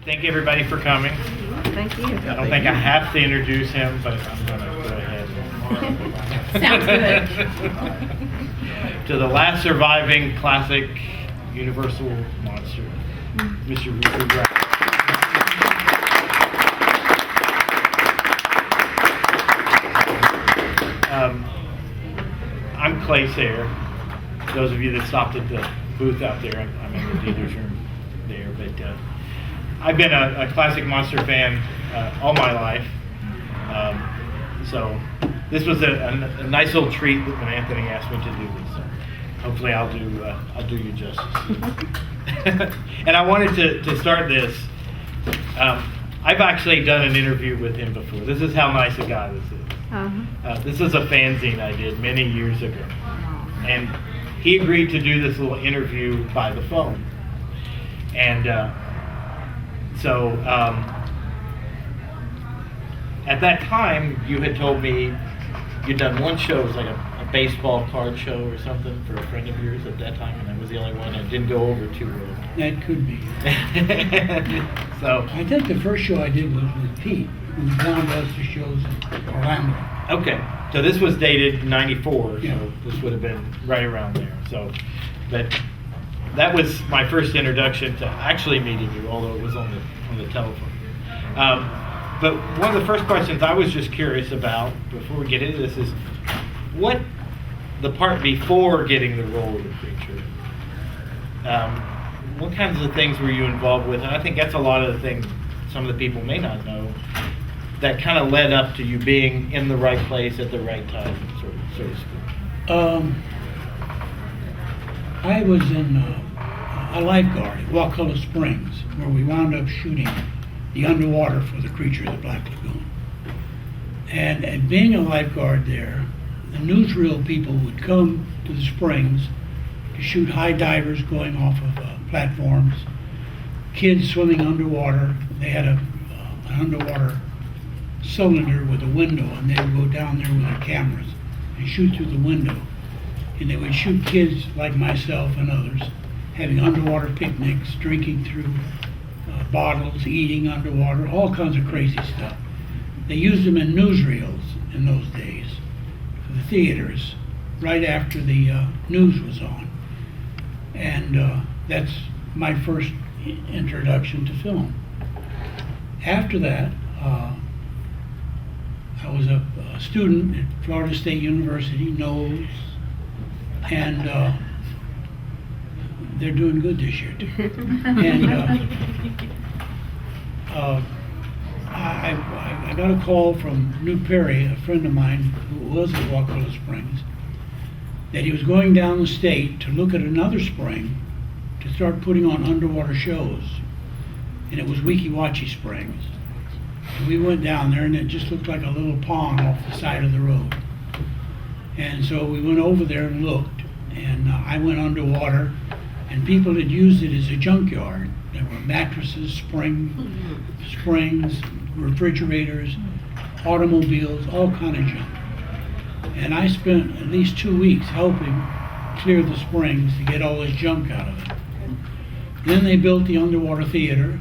Thank everybody for coming. Thank you. I don't think I have to introduce him, but I'm going to go ahead. Sounds good. To the last surviving classic Universal monster, Mr. Ricou Browning. I'm Clay Sayre. Those of you that stopped at the booth out there, I'm in the dealer's room there. But I've been a classic monster fan all my life. So this was a nice little treat when Anthony asked me to do this. So hopefully I'll do you justice. And I wanted to start this. I've actually done an interview with him before. This is how nice a guy this is. This is a fanzine I did many years ago. And he agreed to do this little interview by the phone. And so at that time, you had told me you'd done one show, it was like a baseball card show or something for a friend of yours at that time, and that was the only one that didn't go over too well. That could be. So I think the first show I did was with Pete, who found us the shows in Orlando. okay, so this was dated 94, Yeah. so this would have been right around there. So, but that was my first introduction to actually meeting you, although it was on the telephone. But one of the first questions I was just curious about before we get into this is what the part before getting the role of the creature. What kinds of things were you involved with? And I think that's a lot of the things some of the people may not know that kind of led up to you being in the right place at the right time, so to speak. I was in a lifeguard at Wakulla Springs, where we wound up shooting the underwater for the creature of the Black Lagoon. And being a lifeguard there, the newsreel people would come to the springs to shoot high divers going off of platforms, kids swimming underwater. They had an underwater cylinder with a window, and they would go down there with their cameras and shoot through the window. And they would shoot kids like myself and others having underwater picnics, drinking through bottles, eating underwater, all kinds of crazy stuff. They used them in newsreels in those days for the theaters right after the news was on. And that's my first introduction to film. After that, I was a student at Florida State University, Knowles, and they're doing good this year too. And I got a call from New Perry, a friend of mine who was at Wakulla Springs, that he was going down the state to look at another spring to start putting on underwater shows. And it was Weeki Wachee Springs. And we went down there, and it just looked like a little pond off the side of the road. And so we went over there and looked, and I went underwater, and people had used it as a junkyard. There were mattresses, springs, refrigerators, automobiles, all kind of junk. And I spent at least 2 weeks helping clear the springs to get all this junk out of it. Then they built the underwater theater,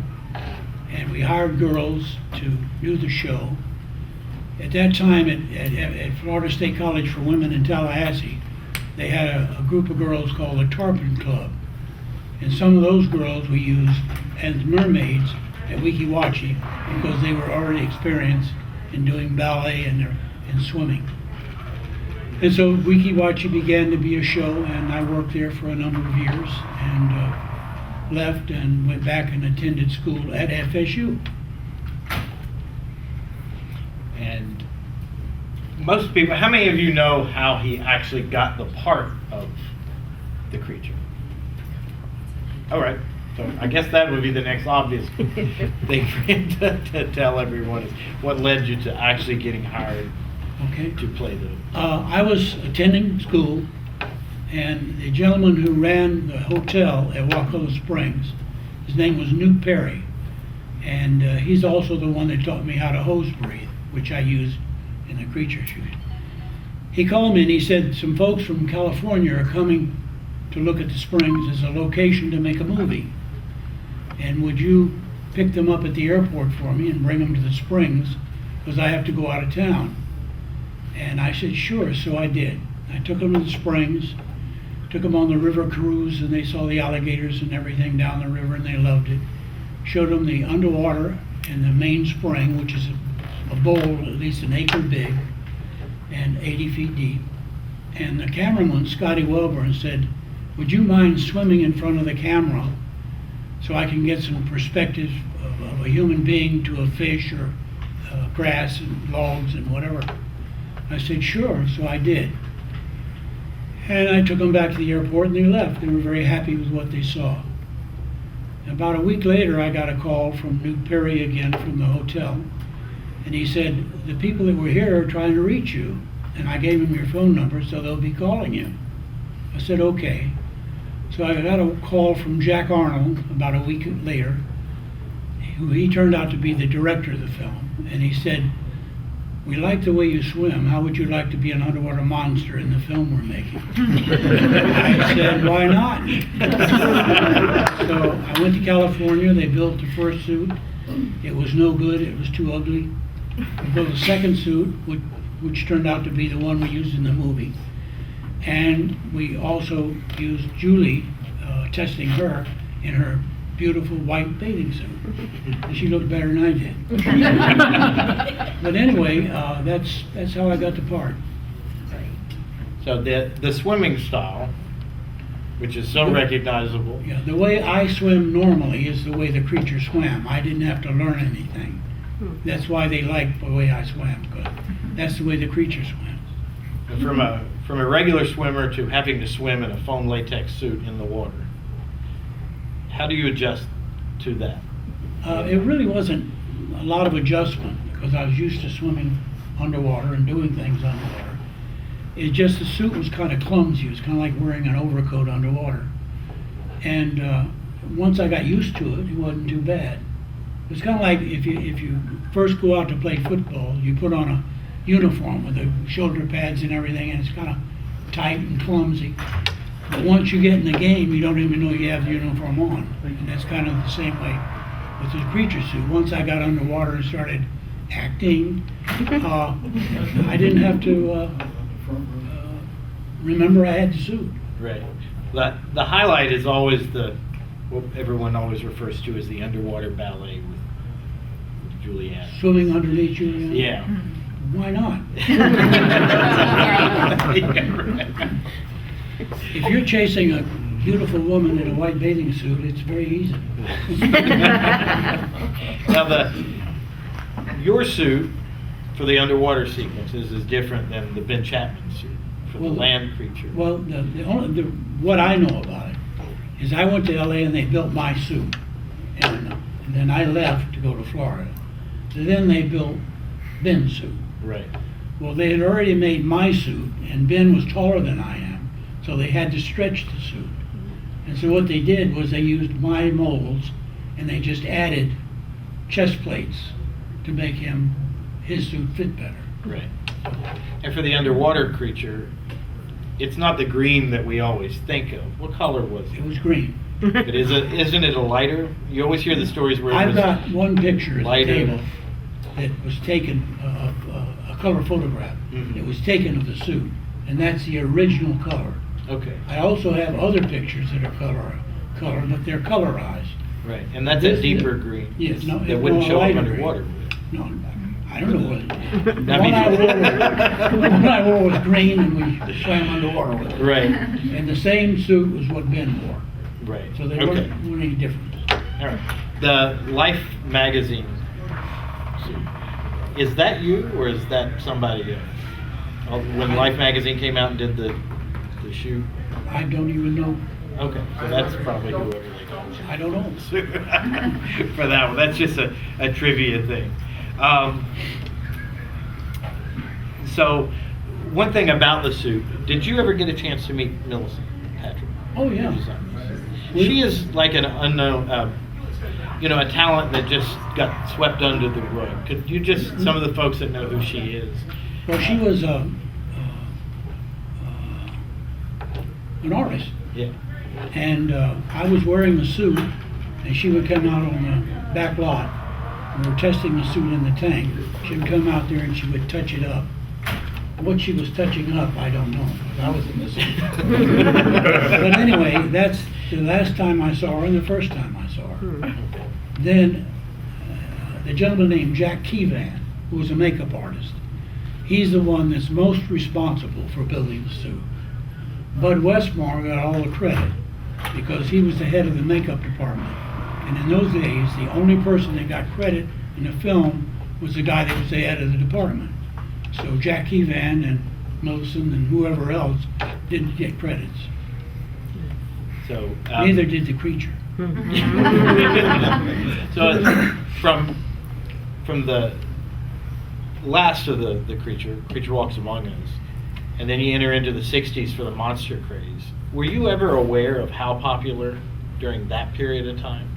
and we hired girls to do the show. At that time, at Florida State College for Women in Tallahassee, they had a group of girls called the Tarpon Club. And some of those girls we used as mermaids at Weeki Wachee because they were already experienced in doing ballet and swimming. And so Weeki Wachee began to be a show, and I worked there for a number of years, and left and went back and attended school at FSU. And most people, how many of you know how he actually got the part of the creature? All right, so I guess that would be the next obvious thing for him to tell everyone is what led you to actually getting hired to play the... I was attending school, and the gentleman who ran the hotel at Wakulla Springs, his name was New Perry, and he's also the one that taught me how to hose breathe, which I used in the creature shoot. He called me and he said some folks from California are coming to look at the springs as a location to make a movie, and would you pick them up at the airport for me and bring them to the springs because I have to go out of town. And I said, sure, so I did. I took them to the springs, took them on the river cruise, and they saw the alligators and everything down the river, and they loved it. Showed them the underwater in the main spring, which is a bowl at least an acre big and 80 feet deep. And the cameraman, Scotty Welborn, said, would you mind swimming in front of the camera so I can get some perspective of a human being to a fish or grass and logs and whatever? I said, sure, so I did. And I took them back to the airport and they left. They were very happy with what they saw. About a week later, I got a call from New Perry again from the hotel. And he said, the people that were here are trying to reach you. And I gave him your phone number, so they'll be calling you. I said, okay. So I got a call from Jack Arnold about a week later, who he turned out to be the director of the film. And he said, we like the way you swim. How would you like to be an underwater monster in the film we're making? I said, why not? So I went to California. They built the first suit. It was no good. It was too ugly. We built a second suit, which turned out to be the one we used in the movie. And we also used Julie, testing her in her beautiful white bathing suit. She looked better than I did. But anyway, that's how I got the part. So the swimming style, which is so recognizable. Yeah, the way I swim normally is the way the creature swam. I didn't have to learn anything. That's why they liked the way I swam, because that's the way the creature swims. From a regular swimmer to having to swim in a foam latex suit in the water, how do you adjust to that? It really wasn't a lot of adjustment because I was used to swimming underwater and doing things underwater. It's just the suit was kind of clumsy. It was kind of like wearing an overcoat underwater. And once I got used to it, it wasn't too bad. It was kind of like if you first go out to play football, you put on a uniform with the shoulder pads and everything, and it's kind of tight and clumsy. But once you get in the game, you don't even know you have the uniform on. And that's kind of the same way with the creature suit. Once I got underwater and started acting, I didn't have to remember I had the suit. Right. The highlight is always what everyone always refers to as the underwater ballet with Julianne. Swimming underneath you. Yeah. Why not? If you're chasing a beautiful woman in a white bathing suit, it's very easy. Now, your suit for the underwater sequences is different than the Ben Chapman suit for the land creature. Well, what I know about it is I went to LA and they built my suit. And then I left to go to Florida. So then they built Ben's suit. Right. Well, they had already made my suit, and Ben was taller than I am, so they had to stretch the suit. And so what they did was they used my molds, and they just added chest plates to make his suit fit better. Right. And for the underwater creature, it's not the green that we always think of. What color was It it? was green. Isn't it a lighter? You always hear the stories where it I've was got one picture at the lighter. table that was taken, a color photograph. Mhm. It was taken of the suit, and that's the original color. Okay. I also have other pictures that are color, but they're colorized. Right. And that's This- a deeper green. Yes, no, That wouldn't no, show up lighter underwater. green. No, I don't know what. The That'd one be- I wore was green, and we swam underwater with it. Right. And the same suit was what Ben wore, Right. so they Okay. weren't any different. All right. The Life magazine suit. Is that you or is that somebody else? When Life magazine came out and did the shoot? I don't even know. Okay, so that's probably whoever they called. I don't know. For that one, that's just a trivia thing. So, one thing about the suit, did you ever get a chance to meet Millicent Patrick? Oh, yeah. She is like an unknown, a talent that just got swept under the rug. Could you just, some of the folks that know who she is? Well, she was an artist, Yeah. and I was wearing the suit, and she would come out on the back lot. We were testing the suit in the tank. She'd come out there and she would touch it up. What she was touching up, I don't know, 'cause I was in the suit. But anyway, that's the last time I saw her and the first time I saw her. Then the gentleman named Jack Keevan, who was a makeup artist, he's the one that's most responsible for building the suit. Bud Westmore got all the credit because he was the head of the makeup department. And in those days, the only person that got credit in the film was the guy that was the head of the department. So Jack Keevan and Millicent and whoever else didn't get credits. So Neither did the creature. So from the last of the creature walks among us, and then you enter into the 60s for the monster craze. Were you ever aware of how popular during that period of time?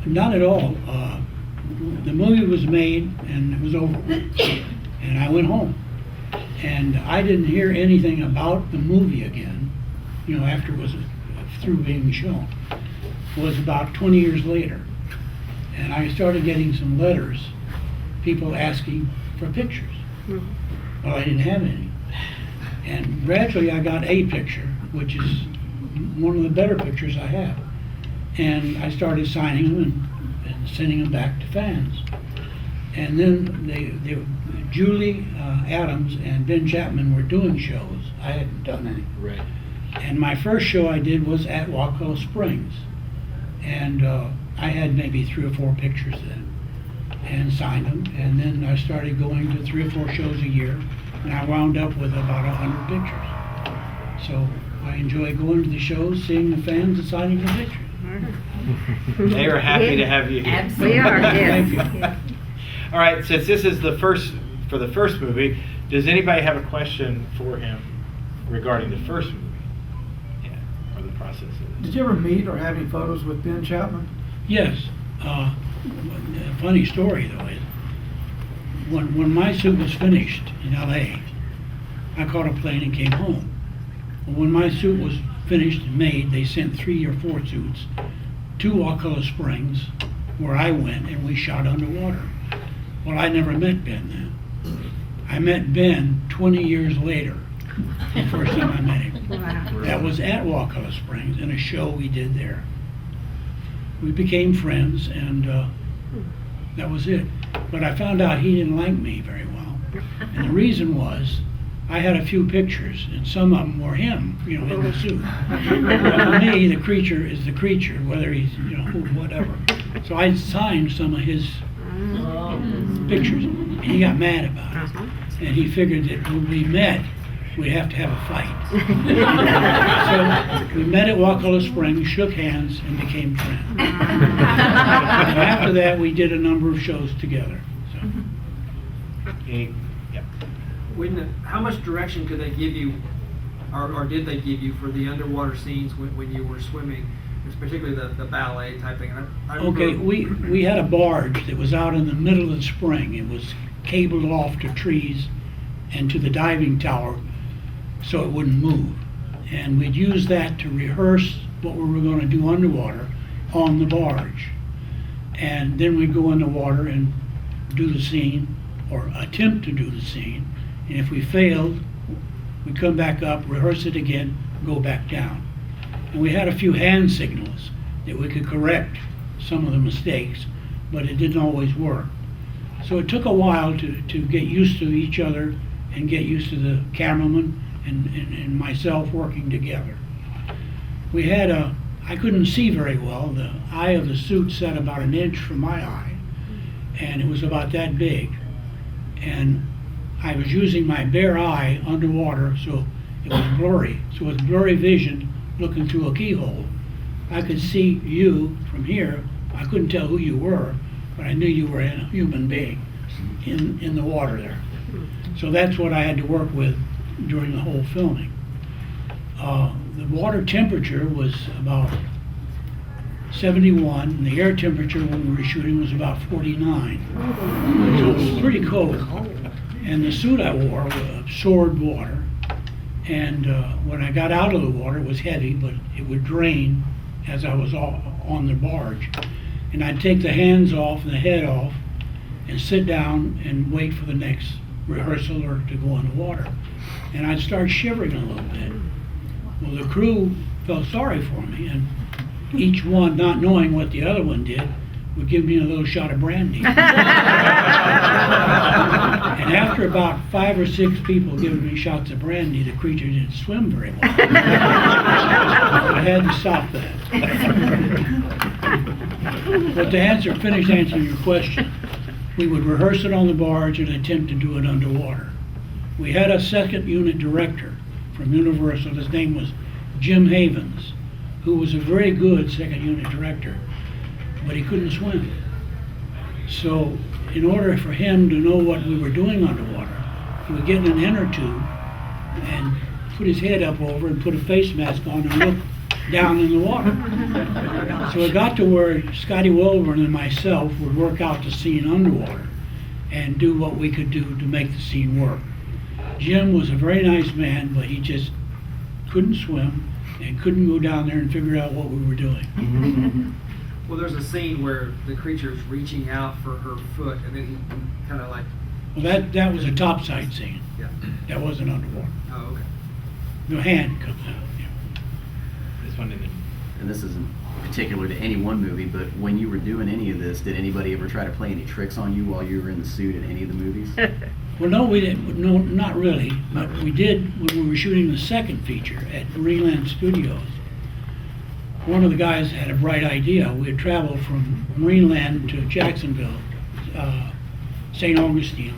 Not at all. The movie was made and it was over with. And I went home. And I didn't hear anything about the movie again, after it was through being shown. It was about 20 years later. And I started getting some letters, people asking for pictures. Well, I didn't have any. And gradually I got a picture, which is one of the better pictures I have. And I started signing them and sending them back to fans. And then Julie Adams and Ben Chapman were doing shows. I hadn't done any. Right. And my first show I did was at Waco Springs. And I had maybe 3 or 4 pictures then and signed them. And then I started going to 3 or 4 shows a year. And I wound up with about 100 pictures. So I enjoy going to the shows, seeing the fans and signing the pictures. They are happy to have you here. Absolutely. We are, Thank yes. you. All right, since this is the first movie, does anybody have a question for him regarding the first movie? Yeah, or the process of Did it. you ever meet or have any photos with Ben Chapman? Yes. A funny story, though, is when my suit was finished in L.A., I caught a plane and came home. When my suit was finished and made, they sent 3 or 4 suits to Wakulla Springs, where I went, and we shot underwater. Well, I never met Ben then. I met Ben 20 years later, the first time I met him. Wow. That was at Wakulla Springs in a show we did there. We became friends, and that was it. But I found out he didn't like me very well. And the reason was, I had a few pictures, and some of them were him, in the suit. For me, the creature is the creature, whether he's, whatever. So I signed some of his pictures, and he got mad about it. And he figured that when we met, we'd have to have a fight. So we met at Wakulla Springs, shook hands, and became friends. And after that, we did a number of shows together. So. Yep. How much direction could they give you, or did they give you for the underwater scenes when you were swimming, particularly the ballet type thing? I remember- Okay, we had a barge that was out in the middle of the spring. It was cabled off to trees and to the diving tower so it wouldn't move. And we'd use that to rehearse what we were going to do underwater on the barge. And then we'd go in the water and do the scene, or attempt to do the scene. And if we failed, we'd come back up, rehearse it again, go back down. And we had a few hand signals that we could correct some of the mistakes, but it didn't always work. So it took a while to get used to each other and get used to the cameraman and myself working together. We had I couldn't see very well. The eye of the suit sat about an inch from my eye, and it was about that big. And I was using my bare eye underwater, so it was blurry. So with blurry vision, looking through a keyhole, I could see you from here. I couldn't tell who you were, but I knew you were a human being in the water there. So that's what I had to work with during the whole filming. The water temperature was about 71, and the air temperature when we were shooting was about 49. So it was pretty cold. And the suit I wore absorbed water, and when I got out of the water, it was heavy, but it would drain as I was on the barge. and I'd take the hands off and the head off and sit down and wait for the next rehearsal or to go in the water. And I'd start shivering a little bit. Well, the crew felt sorry for me, and each one, not knowing what the other one did, would give me a little shot of brandy. And after about 5 or 6 people giving me shots of brandy, the creature didn't swim very well. I had to stop that. But to finish answering your question, we would rehearse it on the barge and attempt to do it underwater. We had a second unit director from Universal. His name was Jim Havens, who was a very good second unit director, but he couldn't swim. So in order for him to know what we were doing underwater, he would get in an inner tube and put his head up over and put a face mask on and look down in the water. So it got to where Scotty Wilburn and myself would work out the scene underwater and do what we could do to make the scene work. Jim was a very nice man, but he just couldn't swim and couldn't go down there and figure out what we were doing. Well, there's a scene where the creature's reaching out for her foot, and then he kind of like... Well, that was a topside scene. Yeah. That wasn't underwater. Oh, okay. The hand comes out. Yeah. This one didn't. And this isn't particular to any one movie, but when you were doing any of this, did anybody ever try to play any tricks on you while you were in the suit in any of the movies? Well, no, we didn't. No, not really. But we did when we were shooting the second feature at Marineland Studios. One of the guys had a bright idea. We had traveled from Marineland to Jacksonville, St. Augustine,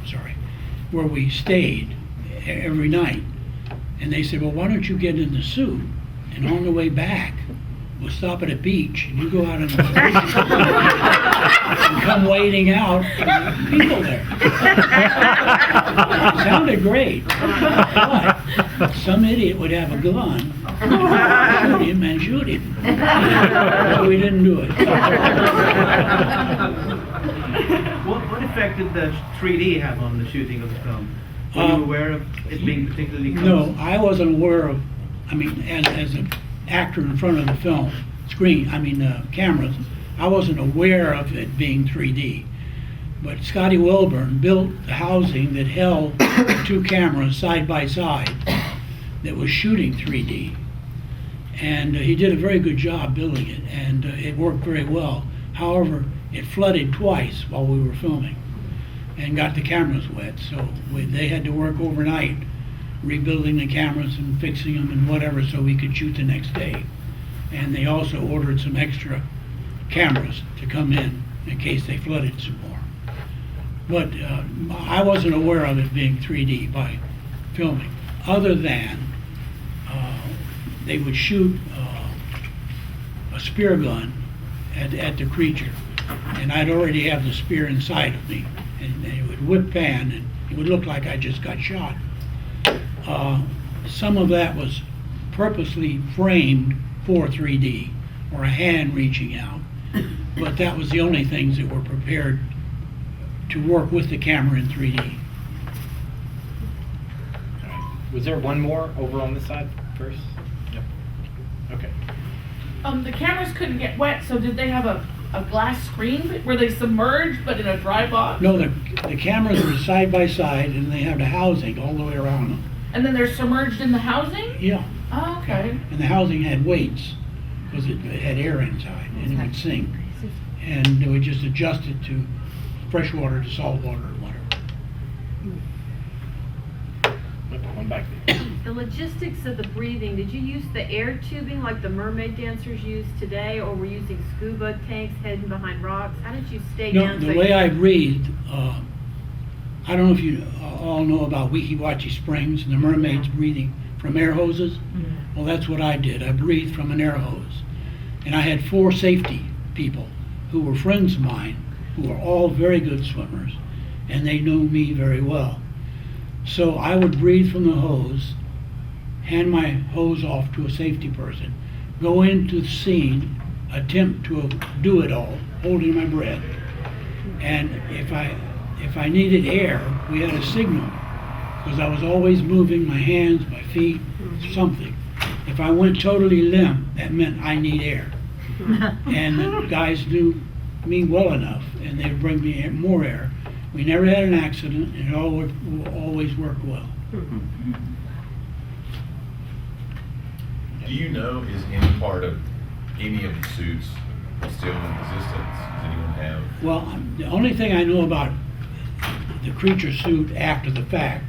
where we stayed every night. And they said, well, why don't you get in the suit, and on the way back, we'll stop at a beach, and you go out on the beach and come wading out, and people there. It sounded great, but some idiot would have a gun, shoot him and shoot him. So we didn't do it. What effect did the 3D have on the shooting of the film? Were you aware of it being particularly close? No, I wasn't aware of, as an actor in front of the film cameras, I wasn't aware of it being 3D. But Scotty Wilburn built the housing that held the 2 cameras side by side that was shooting 3D. And he did a very good job building it, and it worked very well. However, it flooded twice while we were filming and got the cameras wet, so they had to work overnight rebuilding the cameras and fixing them and whatever so we could shoot the next day. And they also ordered some extra cameras to come in case they flooded some more. But I wasn't aware of it being 3D by filming, other than they would shoot a spear gun at the creature, and I'd already have the spear inside of me, and it would whip pan, and it would look like I just got shot. Some of that was purposely framed for 3D, or a hand reaching out, but that was the only things that were prepared to work with the camera in 3D. Was there one more over on this side first? Yep. Okay. The cameras couldn't get wet, so did they have a glass screen? Were they submerged but in a dry box? No, the cameras were side by side, and they have the housing all the way around them. And then they're submerged in the housing? Yeah. Oh, okay. And the housing had weights, because it had air inside, and it would sink. And they would just adjust it to fresh water to salt water or whatever. One back there. The logistics of the breathing, did you use the air tubing like the mermaid dancers use today, or were you using scuba tanks hidden behind rocks? How did you stay No, down? the way I breathed, I don't know if you all know about Weeki Wachee Springs and the mermaids breathing from air hoses. Well, that's what I did. I breathed from an air hose. And I had 4 safety people who were friends of mine, who were all very good swimmers, and they knew me very well. So I would breathe from the hose, hand my hose off to a safety person, go into the scene, attempt to do it all, holding my breath. And if I needed air, we had a signal, because I was always moving my hands, my feet, something. If I went totally limp, that meant I need air. And the guys knew me well enough, and they would bring me more air. We never had an accident, and it always worked well. Do you know, is any part of any of the suits still in existence? Does anyone have? Well, the only thing I know about the Creature suit after the fact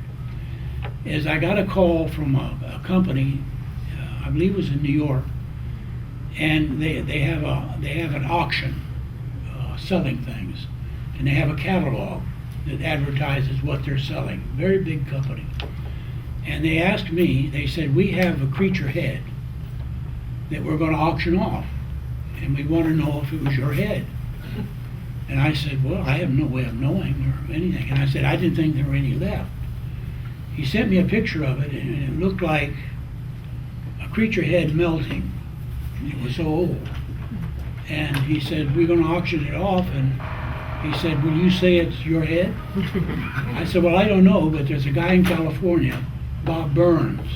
is I got a call from a company, I believe it was in New York, and they have an auction selling things, and they have a catalog that advertises what they're selling. Very big company. And they asked me, they said, we have a Creature head that we're going to auction off, and we want to know if it was your head. And I said, well, I have no way of knowing or anything. And I said, I didn't think there were any left. He sent me a picture of it, and it looked like a Creature head melting. It was so old. And he said, we're going to auction it off, and he said, will you say it's your head? I said, well, I don't know, but there's a guy in California, Bob Burns,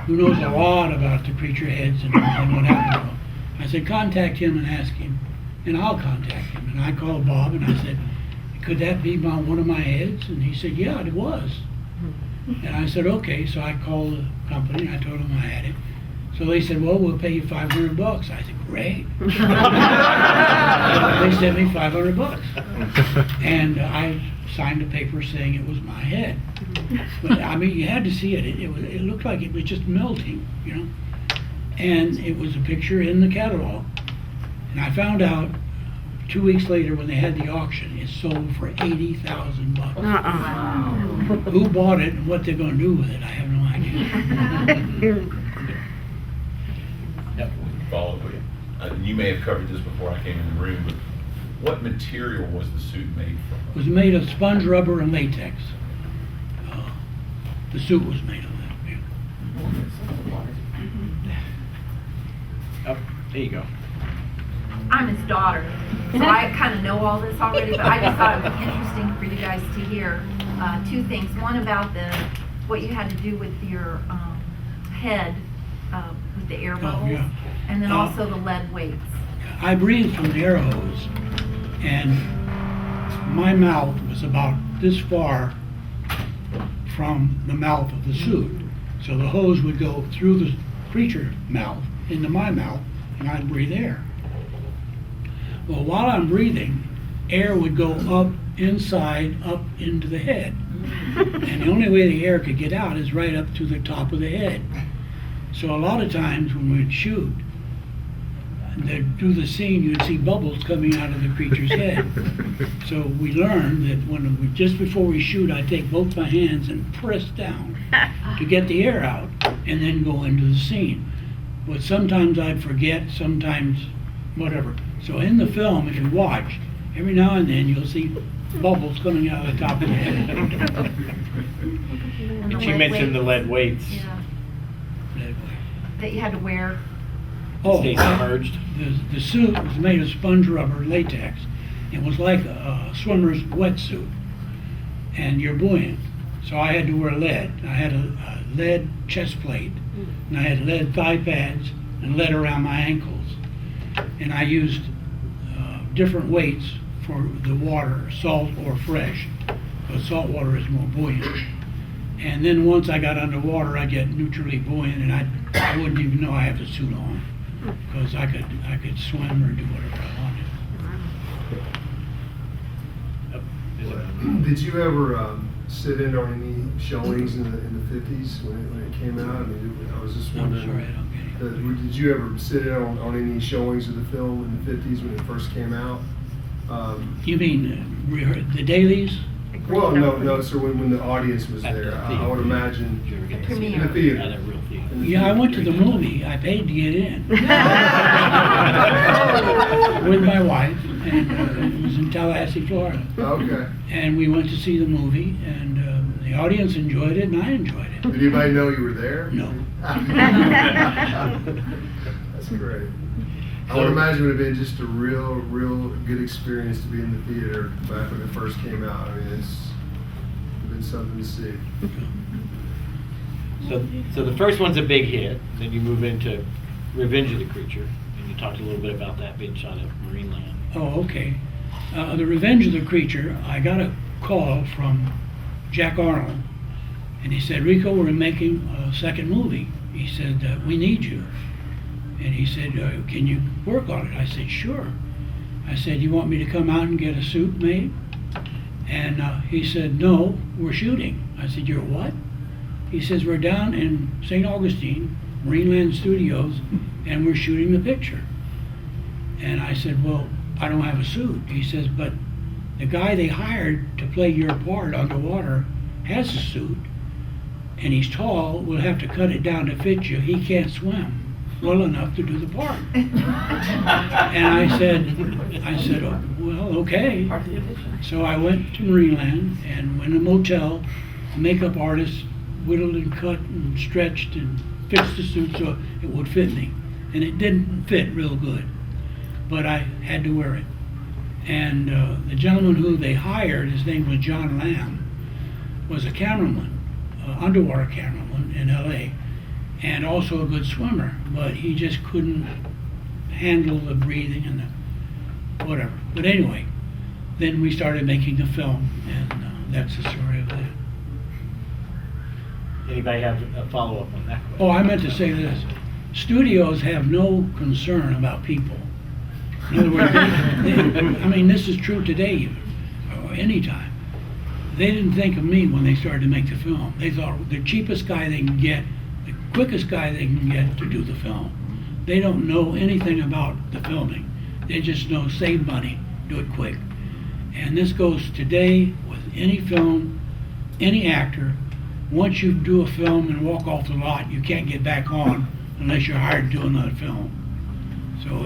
who knows a lot about the Creature heads and what happened to them. I said, contact him and ask him, and I'll contact him. And I called Bob, and I said, could that be one of my heads? And he said, yeah, it was. And I said, okay. So I called the company, and I told them I had it. So they said, well, we'll pay you $500. I said, great. They sent me $500. And I signed a paper saying it was my head. But I mean, you had to see it. It looked like it was just melting, you know. And it was a picture in the catalog. And I found out 2 weeks later when they had the auction, it sold for $80,000. Who bought it and what they're going to do with it, I have no idea. Yep. Follow up with you. You may have covered this before I came in the room, but what material was the suit made from? It was made of sponge rubber and latex. The suit was made of that. Yeah. Oh, there you go. I'm his daughter, so I kind of know all this already, but I just thought it would be interesting for you guys to hear two things. One about what you had to do with your head, with the air bubbles, yeah. and then also the lead weights. I breathed through an air hose, and my mouth was about this far from the mouth of the suit. So the hose would go through the Creature mouth into my mouth, and I'd breathe air. Well, while I'm breathing, air would go up inside, up into the head. And the only way the air could get out is right up to the top of the head. So a lot of times when we'd shoot, they'd do the scene, you'd see bubbles coming out of the Creature's head. So we learned that just before we shoot, I take both my hands and press down to get the air out and then go into the scene. But sometimes I'd forget, sometimes whatever. So in the film, if you watch, every now and then you'll see bubbles coming out of the top of the head. And She mentioned the lead weights. Yeah. That you had to wear. Stay submerged. The suit was made of sponge rubber latex. It was like a swimmer's wetsuit, and you're buoyant. So I had to wear lead. I had a lead chest plate, and I had lead thigh pads, and lead around my ankles. And I used different weights for the water, salt or fresh, because salt water is more buoyant. And then once I got underwater, I get neutrally buoyant, and I wouldn't even know I have the suit on, because I could swim or do whatever I wanted. Did you ever sit in on any showings in the 50s when it came out? I mean, I was just I'm wondering. sorry, I don't get it. Did you ever sit in on any showings of the film in the 50s when it first came out? You mean the dailies? Well, no, sir. When the audience was there, I would imagine in the theater. At a real theater. Yeah, I went to the movie. I paid to get in with my wife, and it was in Tallahassee, Florida. Okay. And we went to see the movie, and the audience enjoyed it, and I enjoyed it. Did anybody know you were there? No. That's great. I would imagine it would have been just a real good experience to be in the theater back when it first came out. I mean, it's been something to see. So the first one's a big hit. Then you move into Revenge of the Creature, and you talked a little bit about that being shot at Marineland. Oh, okay. The Revenge of the Creature, I got a call from Jack Arnold, and he said, Rico, we're making a second movie. He said, we need you. And he said, can you work on it? I said, sure. I said, you want me to come out and get a suit made? And he said, no, we're shooting. I said, you're what? He says, we're down in St. Augustine, Marineland Studios, and we're shooting the picture. And I said, well, I don't have a suit. He says, but the guy they hired to play your part underwater has a suit, and he's tall. We'll have to cut it down to fit you. He can't swim well enough to do the part. And I said, oh, well, okay. So I went to Marineland and went to a motel. The makeup artist whittled and cut and stretched and fixed the suit so it would fit me. And it didn't fit real good, but I had to wear it. And the gentleman who they hired, his name was John Lamb, was a cameraman, underwater cameraman in LA, and also a good swimmer, but he just couldn't handle the breathing and the whatever. But anyway, then we started making the film, and that's the story of that. Anybody have a follow-up on that question? Oh, I meant to say this. Studios have no concern about people. In other words, I mean, this is true today, even, or anytime. They didn't think of me when they started to make the film. They thought the cheapest guy they can get, the quickest guy they can get to do the film. They don't know anything about the filming. They just know save money, do it quick. And this goes today with any film, any actor. Once you do a film and walk off the lot, you can't get back on unless you're hired to do another film. So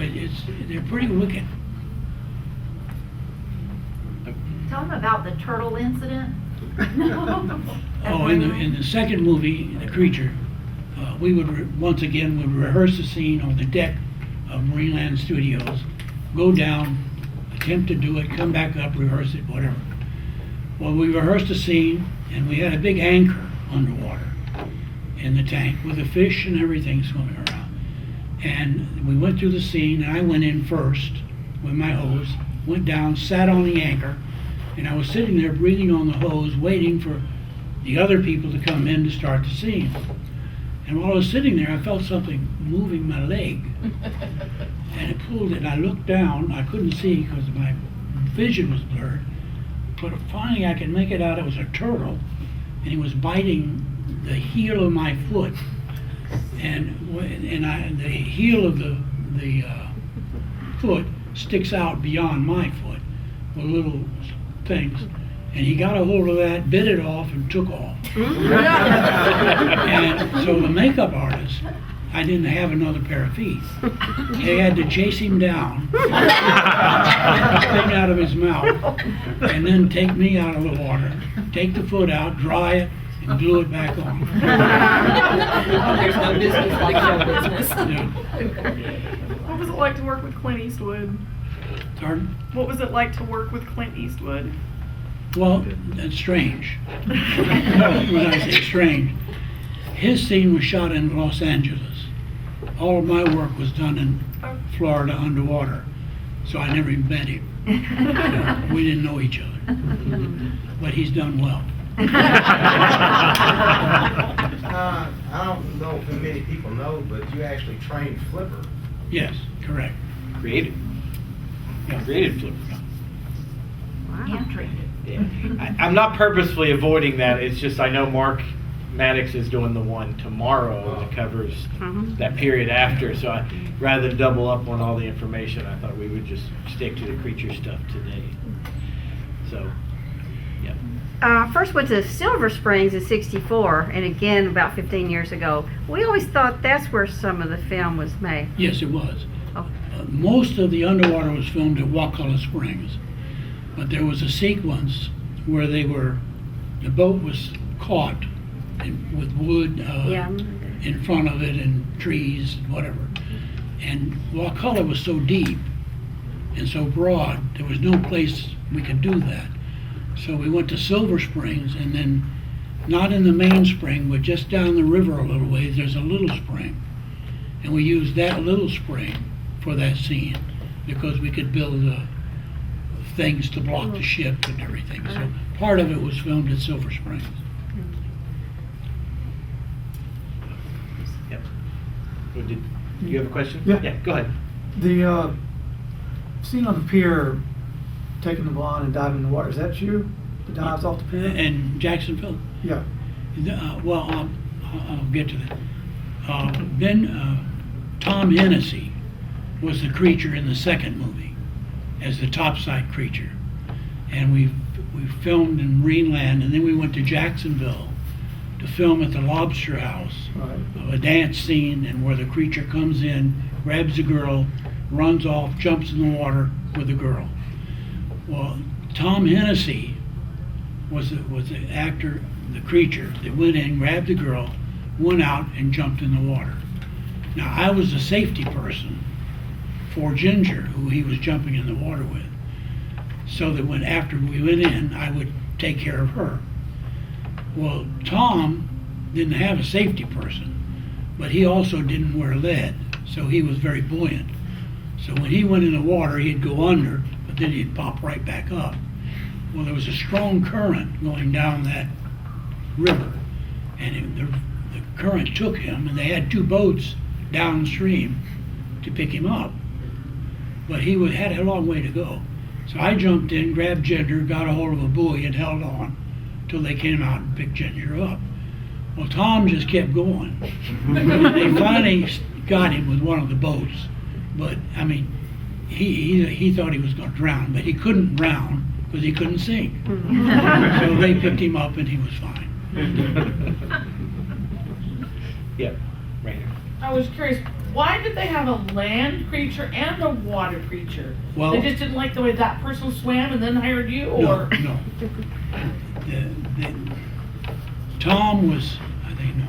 they're pretty wicked. Tell them about the turtle incident. Oh, in the second movie, The Creature, we would once again would rehearse the scene on the deck of Marineland Studios, go down, attempt to do it, come back up, rehearse it, whatever. Well, we rehearsed the scene, and we had a big anchor underwater in the tank with the fish and everything swimming around. And we went through the scene, and I went in first with my hose, went down, sat on the anchor, and I was sitting there breathing on the hose, waiting for the other people to come in to start the scene. And while I was sitting there, I felt something moving my leg. And it pulled it, and I looked down. I couldn't see because my vision was blurred. But finally I could make it out. It was a turtle, and he was biting the heel of my foot. And the heel of the foot sticks out beyond my foot with little things. And he got a hold of that, bit it off, and took off. And so the makeup artist, I didn't have another pair of feet. They had to chase him down, take the thing out of his mouth, and then take me out of the water, take the foot out, dry it, and glue it back on. There's no business like show business. Yeah. What was it like to work with Clint Eastwood? Pardon? What was it like to work with Clint Eastwood? Well, that's strange. When I say strange, his scene was shot in Los Angeles. All of my work was done in Florida underwater, so I never even met him. We didn't know each other, but he's done well. I don't know if many people know, but you actually trained Flipper. Yes, correct. Created. Yeah. Created Flipper. And trained it. Yeah. I'm not purposefully avoiding that. It's just I know Mark Maddox is doing the one tomorrow that covers that period after. So rather than double up on all the information, I thought we would just stick to the creature stuff today. So, yeah. First went to Silver Springs in '64, and again about 15 years ago. We always thought that's where some of the film was made. Yes, it was. Oh. Most of the underwater was filmed at Wakulla Springs, but there was a sequence where the boat was caught with wood in front of it and trees and whatever. And Wakulla was so deep and so broad, there was no place we could do that. So we went to Silver Springs, and then not in the main spring, but just down the river a little ways, there's a little spring. And we used that little spring for that scene because we could build things to block the ship and everything. So part of it was filmed at Silver Springs. Yep. Well, did you have a question? Yeah. Yeah, go ahead. The scene on the pier, taking the blonde and diving in the water, is that you? The dives off the pier? And Jacksonville? Yeah. Well, I'll get to that. Then Tom Hennessy was the creature in the second movie as the topside creature. And we filmed in Marineland, and then we went to Jacksonville to film at the Lobster House, a dance scene, and where the creature comes in, grabs the girl, runs off, jumps in the water with the girl. Well, Tom Hennessy was the actor, the creature that went in, grabbed the girl, went out, and jumped in the water. Now, I was the safety person for Ginger, who he was jumping in the water with, so that when after we went in, I would take care of her. Well, Tom didn't have a safety person, but he also didn't wear lead, so he was very buoyant. So when he went in the water, he'd go under, but then he'd pop right back up. Well, there was a strong current going down that river, and the current took him, and they had two boats downstream to pick him up. But he had a long way to go. So I jumped in, grabbed Ginger, got a hold of a buoy, and held on till they came out and picked Ginger up. Well, Tom just kept going. They finally got him with one of the boats, but I mean, he thought he was going to drown, but he couldn't drown because he couldn't sink. So they picked him up, and he was fine. Yeah, right here. I was curious, why did they have a land creature and a water creature? Well- They just didn't like the way that person swam and then hired you, or? No. Tom was, I think, no.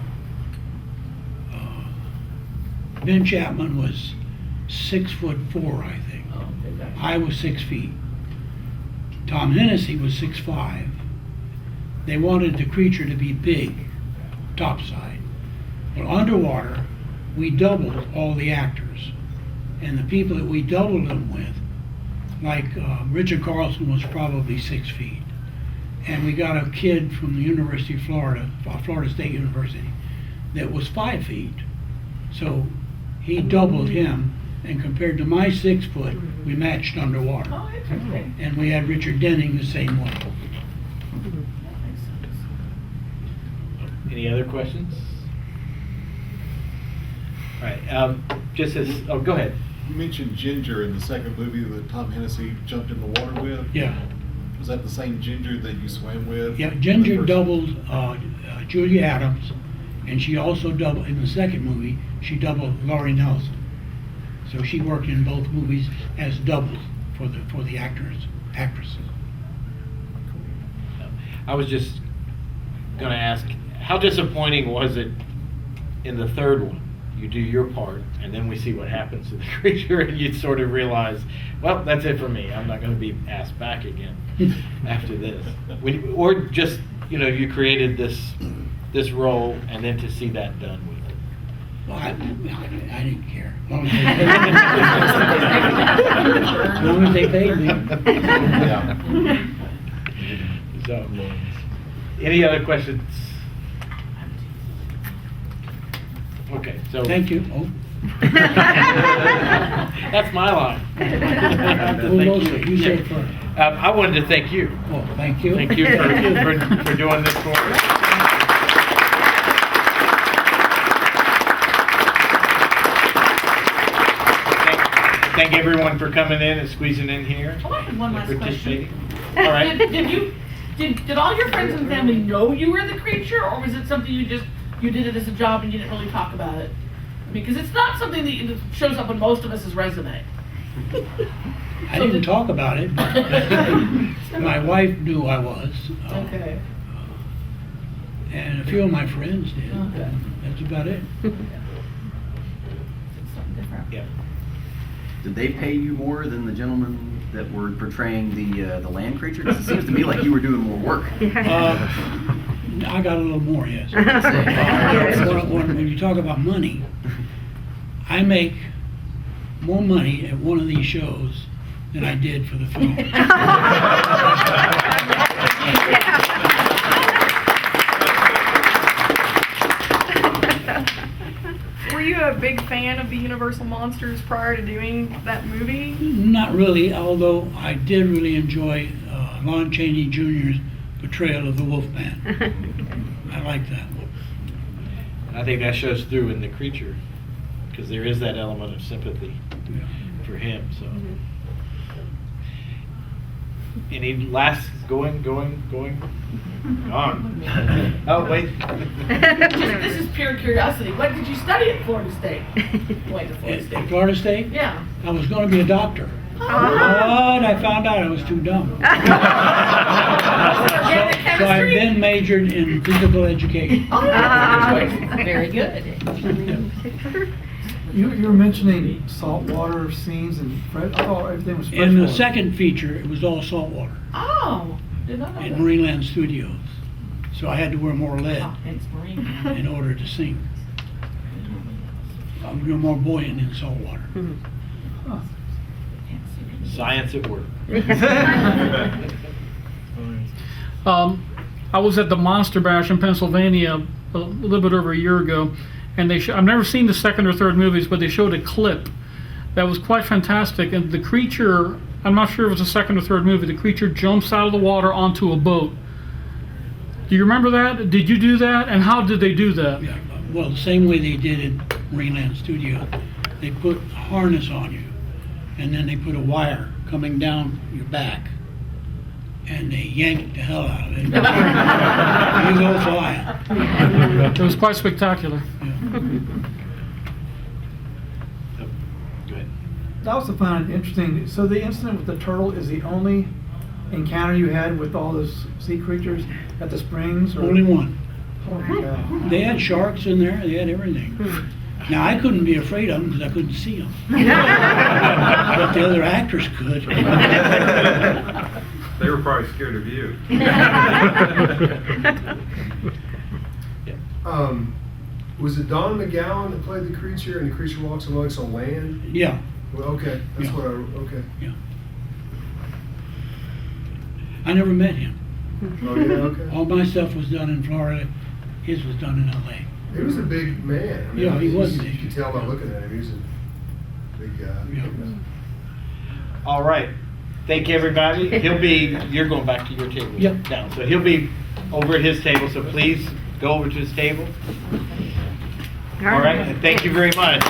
Ben Chapman was 6'4", I think. Oh, okay. I was 6 feet. Tom Hennessy was 6'5". They wanted the creature to be big, topside. Well, underwater, we doubled all the actors. And the people that we doubled them with, like Richard Carlson was probably 6 feet. And we got a kid from the University of Florida, Florida State University, that was 5 feet. So he doubled him, and compared to my 6 foot, we matched underwater. Oh, interesting. And we had Richard Denning the same way. That makes sense. Any other questions? All right, just as, oh, go ahead. You mentioned Ginger in the second movie that Tom Hennessy jumped in the water with. Yeah. Was that the same Ginger that you swam with? Yeah, in the Ginger first- doubled Julia Adams, and she also doubled, in the second movie, she doubled Laurie Nelson. So she worked in both movies as doubles for the actresses. I was just gonna ask, how disappointing was it in the third one? You do your part, and then we see what happens to the creature, and you sort of realize, well, that's it for me. I'm not gonna be asked back again after this. Or just, you created this role, and then to see that done with it. Well, I didn't care. As long as they paid me. Yeah. So, any other questions? Okay, so. Thank you. Oh. That's my line. Who knows it? You say it first. I wanted to thank you. Oh, thank you. Thank you for doing this for us. Thank everyone for coming in and squeezing in here. Oh, I had one last participating. question. All right. Did all your friends and family know you were the creature, or was it something you did it as a job and you didn't really talk about it? Because it's not something that shows up on most of us' resume. I didn't talk about it, but my wife knew I was. Okay. And a few of my friends did. Okay. That's about it. Something different. Yeah. Did they pay you more than the gentlemen that were portraying the land creature? Because it seems to me like you were doing more work. I got a little more, yes. When you talk about money, I make more money at one of these shows than I did for the film. Were you a big fan of the Universal monsters prior to doing that movie? Not really, although I did really enjoy Lon Chaney Jr.'s portrayal of the Wolfman. I like that. And I think that shows through in The Creature, because there is that element of sympathy for him, so. Any last going? On. Oh, wait. This is pure curiosity. What did you study at Florida State? Went to Florida State. At Florida State? Yeah. I was going to be a doctor. But I found out I was too dumb. So I've been majored in physical education. Oh, that's a good choice. Very good. You were mentioning saltwater scenes and I thought everything was freshwater. In the second feature, it was all saltwater Oh, did not know in that. Marineland Studios. So I had to wear more lead Oh, thanks, Maureen. in order to sing. You're more buoyant in saltwater. Huh. Science at work. I was at the Monster Bash in Pennsylvania a little bit over a year ago, and I've never seen the second or third movies, but they showed a clip that was quite fantastic. And the creature, I'm not sure if it's the second or third movie, the creature jumps out of the water onto a boat. Do you remember that? Did you do that? And how did they do that? Yeah, well, the same way they did in Marineland Studio. They put a harness on you, and then they put a wire coming down your back, and they yanked the hell out of it. You go flying. It was quite spectacular. Go ahead. I also found it interesting. So the incident with the turtle is the only encounter you had with all those sea creatures at the springs? Or? Only one. Oh my God. They had sharks in there. They had everything. Now, I couldn't be afraid of them because I couldn't see them. But the other actors could. They were probably scared of you. Was it Don McGowan that played the creature and the creature walks amongst on land? Yeah. Well, okay, that's Yeah. what okay. Yeah. I never met him. Oh, yeah, okay. All my stuff was done in Florida. His was done in L.A. He was a big man. I mean, Yeah, he was You big. could tell by looking at him, he was a big guy. Yeah. All right. Thank you, everybody. You're going back to your table Yep. now. So he'll be over at his table, so please go over to his table. All right, and thank you very much.